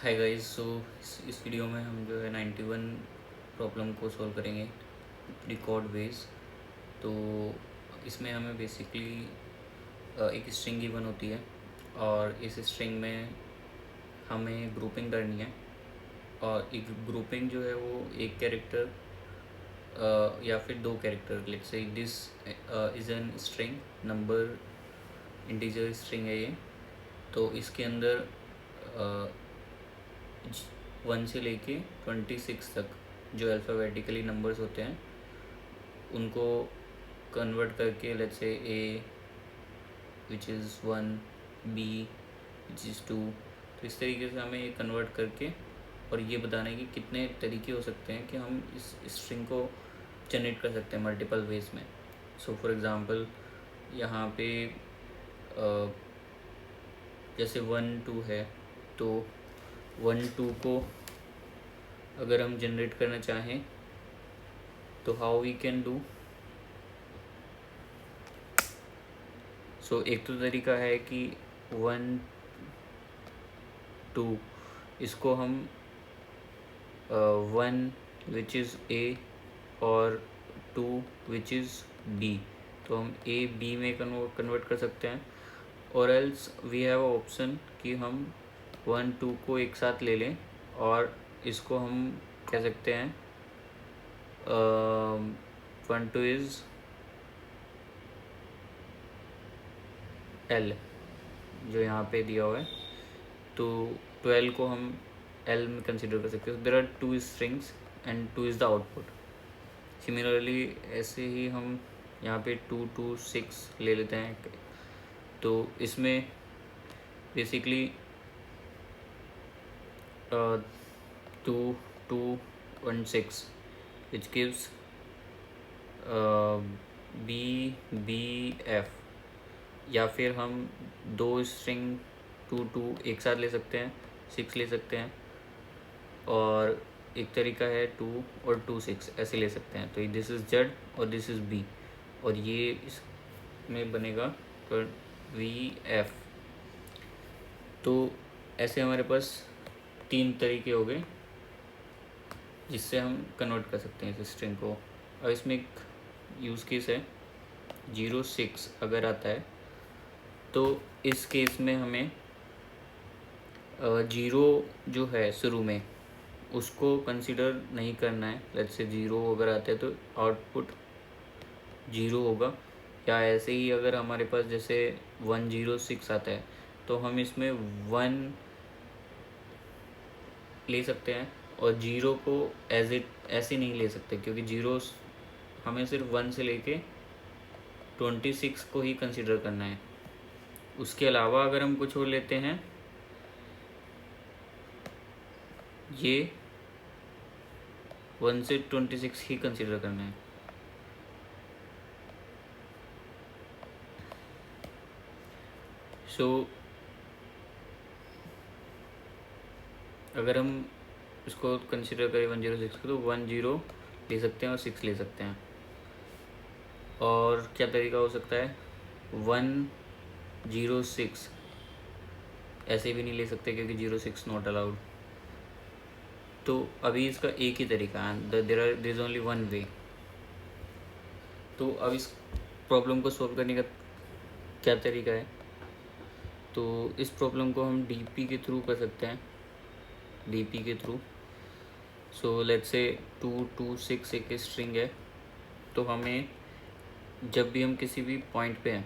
Hi guys. सो इस video में हम जो है 91 प्रॉब्लम को सॉल्व करेंगे रिकॉर्ड वेज। तो इसमें हमें बेसिकली एक स्ट्रिंग गिवन होती है और इस स्ट्रिंग में हमें ग्रुपिंग करनी है। और एक ग्रुपिंग जो है वो एक कैरेक्टर या फिर दो character, let's say this is an string number integer string है ये। तो इसके अंदर 1 से लेके 26 तक जो अल्फ़ाबेटिकली नंबर्स होते हैं उनको कन्वर्ट करके, let's say A which is 1, B which is 2, तो इस तरीके से हमें ये कन्वर्ट करके और ये बताना है कि कितने तरीके हो सकते हैं कि हम इस स्ट्रिंग को जनरेट कर सकते हैं मल्टीपल वेज में। सो फॉर एग्ज़ाम्पल यहाँ पे जैसे 1 2 है, तो 1 2 को अगर हम जनरेट करना चाहें तो हाउ वी कैन डू। सो एक तो तरीका है कि 1 2 इसको हम 1 विच इज़ ए और 2 विच इज़ बी, तो हम ए बी में कन्वर्ट कर सकते हैं। और एल्स वी हैव ऑप्शन कि हम 1 2 को एक साथ ले लें और इसको हम कह सकते हैं 1 2 इज़ एल, जो यहाँ पे दिया हुआ है, तो 12 को हम एल में कंसिडर कर सकते हैं। There are 2 strings and 2 is the output. Similarly ऐसे ही हम यहाँ पे 2 2 6 ले लेते हैं। तो इसमें basically 2 2 1 6 which gives B B F, या फिर हम दो स्ट्रिंग 2 2 एक साथ ले सकते हैं, 6 ले सकते हैं, और एक तरीका है 2 और 2 6 ऐसे ले सकते हैं। तो दिस इज़ जेड और दिस इज़ बी, और ये इसमें बनेगा वी एफ। तो ऐसे हमारे पास 3 तरीके हो गए जिससे हम कन्वर्ट कर सकते हैं इस स्ट्रिंग को। और इसमें एक यूज़ केस है 0 6 अगर आता है तो इस केस में हमें 0 जो है शुरू में उसको कंसिडर नहीं करना है। लेट्स से 0 अगर आता है तो आउटपुट 0 होगा। या ऐसे ही अगर हमारे पास जैसे 1 0 6 आता है तो हम इसमें 1 ले सकते हैं, और 0 को एज इट ऐसे नहीं ले सकते क्योंकि 0 हमें सिर्फ 1 से लेके 26 को ही कंसिडर करना है। उसके अलावा अगर हम कुछ और लेते हैं, ये 1 से 26 ही कंसिडर करना है। सो अगर हम इसको कंसिडर करें 1 0 6 को, तो 1 0 ले सकते हैं और 6 ले सकते हैं। और क्या तरीका हो सकता है, 1 0 6 ऐसे भी नहीं ले सकते क्योंकि 0 6 नॉट अलाउड। तो अभी इसका एक ही तरीका है, there is only one way. तो अब इस प्रॉब्लम को सॉल्व करने का क्या तरीका है, तो इस प्रॉब्लम को हम डीपी के थ्रू कर सकते हैं, डीपी के थ्रू। सो लेट्स से 2 2 6 एक स्ट्रिंग है, तो हमें जब भी हम किसी भी पॉइंट पे हैं,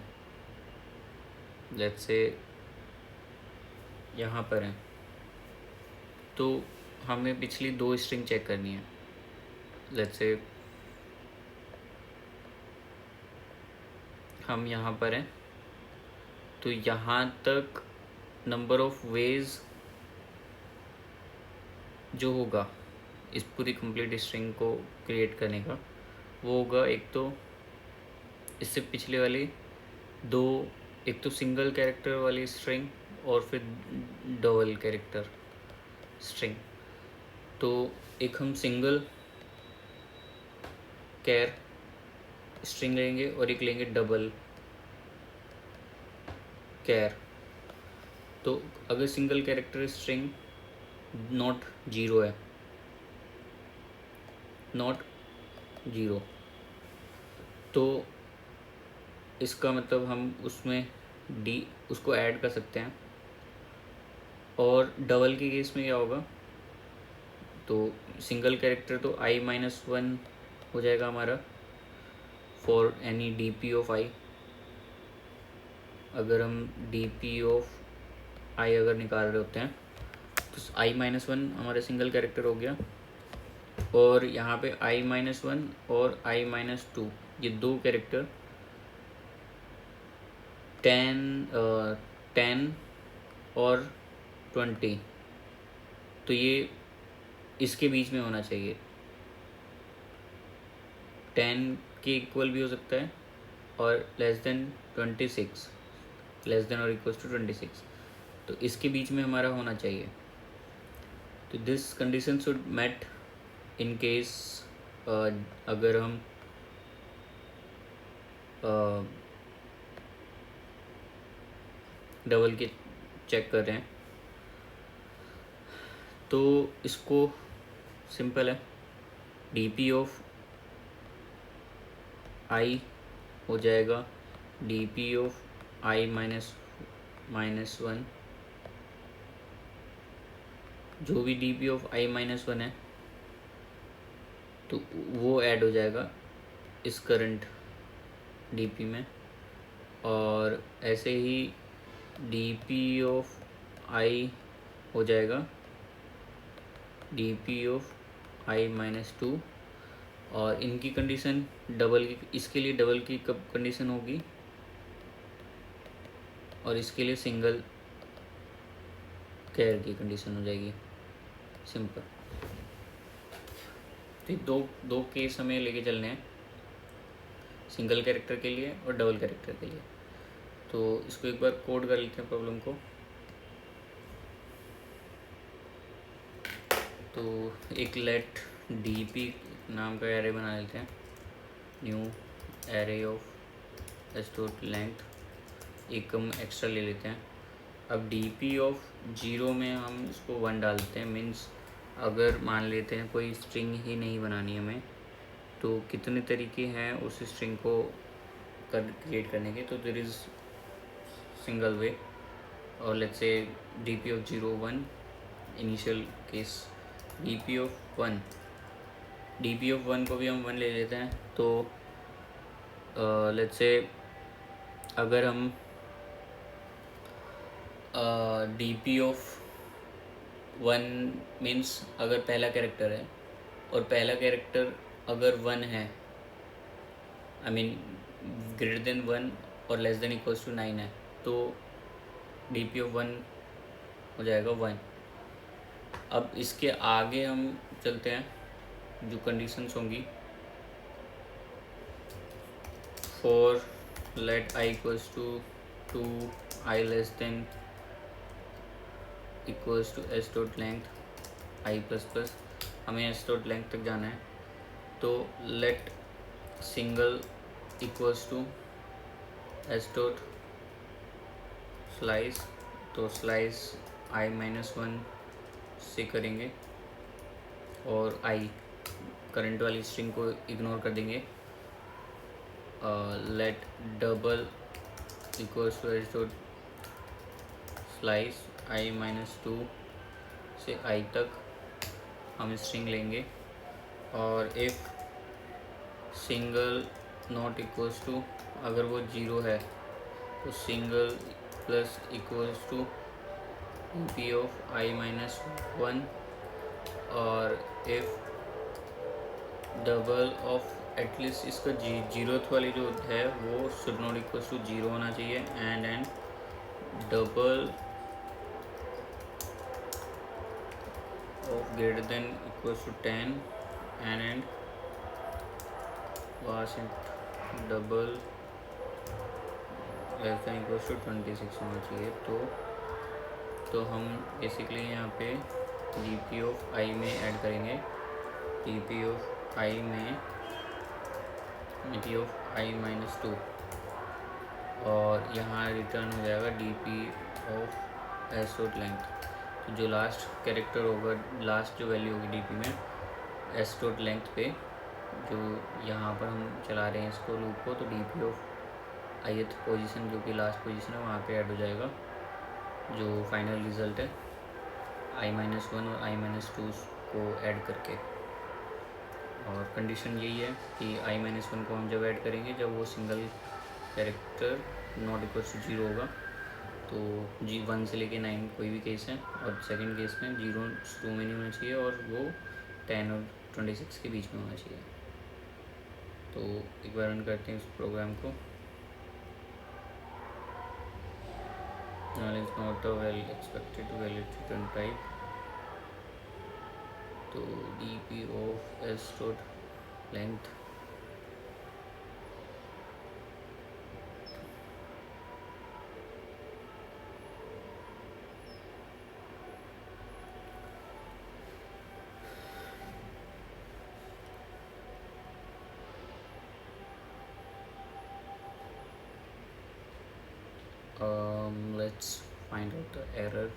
लेट्स से यहाँ पर हैं, तो हमें पिछली 2 स्ट्रिंग चेक करनी है। लेट्स से हम यहाँ पर हैं, तो यहाँ तक नंबर ऑफ वेज जो होगा इस पूरी कंप्लीट स्ट्रिंग को क्रिएट करने का, वो होगा एक तो इससे पिछले वाली 2, एक तो सिंगल कैरेक्टर वाली स्ट्रिंग और फिर डबल कैरेक्टर स्ट्रिंग। तो एक हम सिंगल कैर स्ट्रिंग लेंगे और एक लेंगे डबल कैर। तो अगर single character string not zero है, नॉट जीरो, तो इसका मतलब हम उसमें डी उसको ऐड कर सकते हैं। और डबल के केस में क्या होगा, तो सिंगल कैरेक्टर तो i-1 हो जाएगा हमारा for any D P of I. अगर हम डी पी ऑफ आई अगर निकाल रहे होते हैं तो i-1 हमारा सिंगल कैरेक्टर हो गया, और यहाँ पे i-1 और i-2 ये दो कैरेक्टर 10 और 20, तो ये इसके बीच में होना चाहिए। 10 के इक्वल भी हो सकता है और लेस देन 26, लेस देन और इक्वल टू 26, तो इसके बीच में हमारा होना चाहिए। तो this condition should met in case अगर हम डबल के चेक कर रहे हैं, तो इसको सिंपल है, डी पी ऑफ आई हो जाएगा डी पी ऑफ i-1, जो भी डी पी ऑफ i-1 है तो वो ऐड हो जाएगा इस करंट डी पी में, और ऐसे ही डी पी ऑफ आई हो जाएगा डी पी ऑफ i-2, और इनकी कंडीशन डबल की, इसके लिए डबल की कब कंडीशन होगी और इसके लिए सिंगल कैर की कंडीशन हो जाएगी। सिंपल। तो दो केस हमें लेके चलने हैं, सिंगल कैरेक्टर के लिए और डबल कैरेक्टर के लिए। तो इसको एक बार कोड कर लेते हैं प्रॉब्लम को। तो एक लेट डी पी नाम का एरे बना लेते हैं, new array of store length, एक हम एक्स्ट्रा ले लेते हैं। अब डी पी ऑफ 0 में हम इसको 1 डालते हैं, मीन्स अगर मान लेते हैं कोई स्ट्रिंग ही नहीं बनानी हमें, तो कितने तरीके हैं उस स्ट्रिंग को क्रिएट करने के, तो देयर इज़ सिंगल वे। और let's say D P of 0 1 initial case, D P of 1, D P of 1 को भी हम 1 ले लेते हैं। तो लेट्स से अगर हम डी पी ऑफ 1 मीन्स अगर पहला कैरेक्टर है और पहला कैरेक्टर अगर 1 है, आई मीन ग्रेटर देन 1 और लेस देन इक्वल्स टू 9 है, तो डी पी ऑफ 1 हो जाएगा 1। अब इसके आगे हम चलते हैं, जो कंडीशंस होंगी, for let i equals to 2, i less than equals to S dot length i plus plus, हमें एस डॉट लेंथ तक जाना है। तो let single equals to S dot slice, तो स्लाइस i-1 से करेंगे और आई करंट वाली स्ट्रिंग को इग्नोर कर देंगे। Let double equals to S dot slice i-2 से i तक हम स्ट्रिंग लेंगे, और if single not equals to, अगर वो 0 है तो single plus equals to P of i-1, और इफ डबल ऑफ एटलीस्ट इसका जीरोथ वाली जो है वो शुड नॉट इक्वल्स टू 0 होना चाहिए, and double of greater than equals to 10 and was double less than equals to 26 होना चाहिए। तो हम बेसिकली यहाँ पे डी पी ऑफ आई में ऐड करेंगे, डी पी ऑफ आई में डी ऑफ i-2, और यहाँ रिटर्न हो जाएगा D P of S dot length. तो जो लास्ट कैरेक्टर होगा, लास्ट जो वैल्यू होगी डीपी में एस डॉट लेंथ पे, जो यहाँ पर हम चला रहे हैं इसको लूप को, तो डीपी ऑफ आईथ पोजीशन जो कि लास्ट पोजीशन है वहाँ पे ऐड हो जाएगा जो फाइनल रिजल्ट है i-1 और i-2 को ऐड करके। और कंडीशन यही है कि i-1 को हम जब ऐड करेंगे जब वो single character not equal to 0 होगा, तो जी 1 से लेके 9 कोई भी केस है, और सेकंड केस में 0 शुरू में नहीं होना चाहिए और वो 10 और 26 के बीच में होना चाहिए। तो एक बार रन करते हैं इस प्रोग्राम को। null is not a well expected valid return type, तो dp of s dot length let's find out the error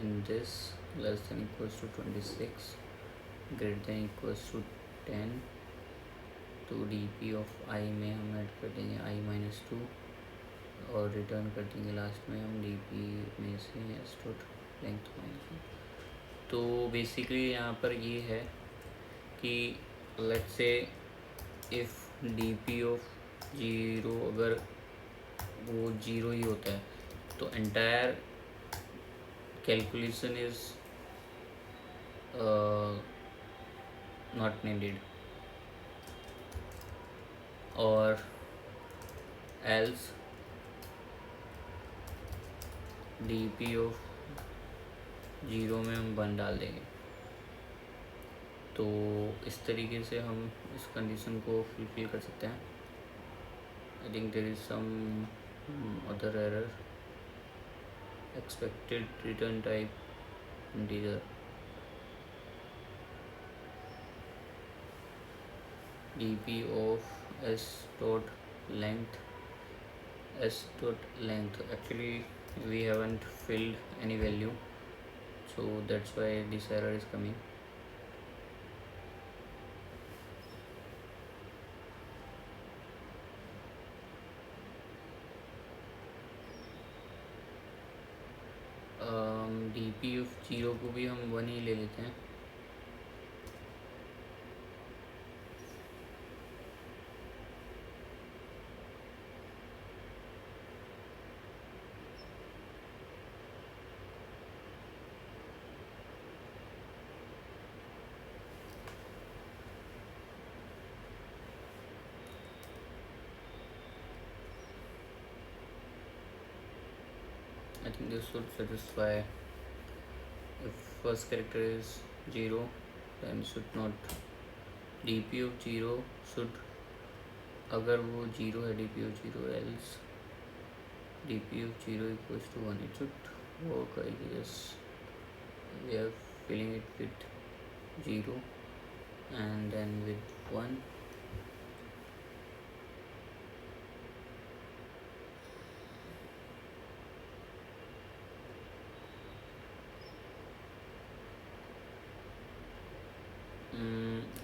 in this less than equals to 26 greater than equals to 10। तो dp of i में हम add कर देंगे i-2 और return कर देंगे last में हम dp में से s डॉट लेंथ -1। तो बेसिकली यहाँ पर ये है कि let's say if dp of 0 अगर वो 0 ही होता है तो entire calculation is not needed, और एल्स dp ऑफ 0 में हम 1 डाल देंगे। तो इस तरीके से हम इस कंडीशन को फुलफिल कर सकते हैं। I think there is some other error, expected return type integer, dp of s dot length actually we haven't filled any value, so that's why this error is coming। dp of 0 को भी हम 1 ही ले लेते हैं। I think this should satisfy। if first character is 0 then should not dp of 0 should, अगर वो 0 है dp of 0 else dp of 0 equals to 1, it should work I guess। we are filling it with 0 and then with 1।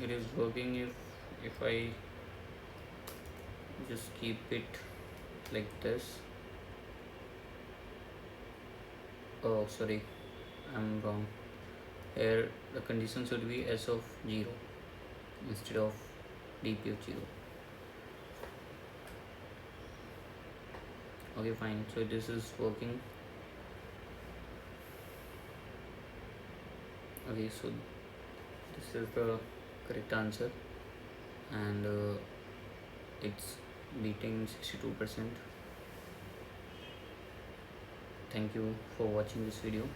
it is working if I just keep it like this। oh sorry, I'm wrong, here the condition should be s of 0 instead of dp of 0। okay fine, so this is working। okay, so this is the correct answer and it's beating 62%। thank you for watching this video।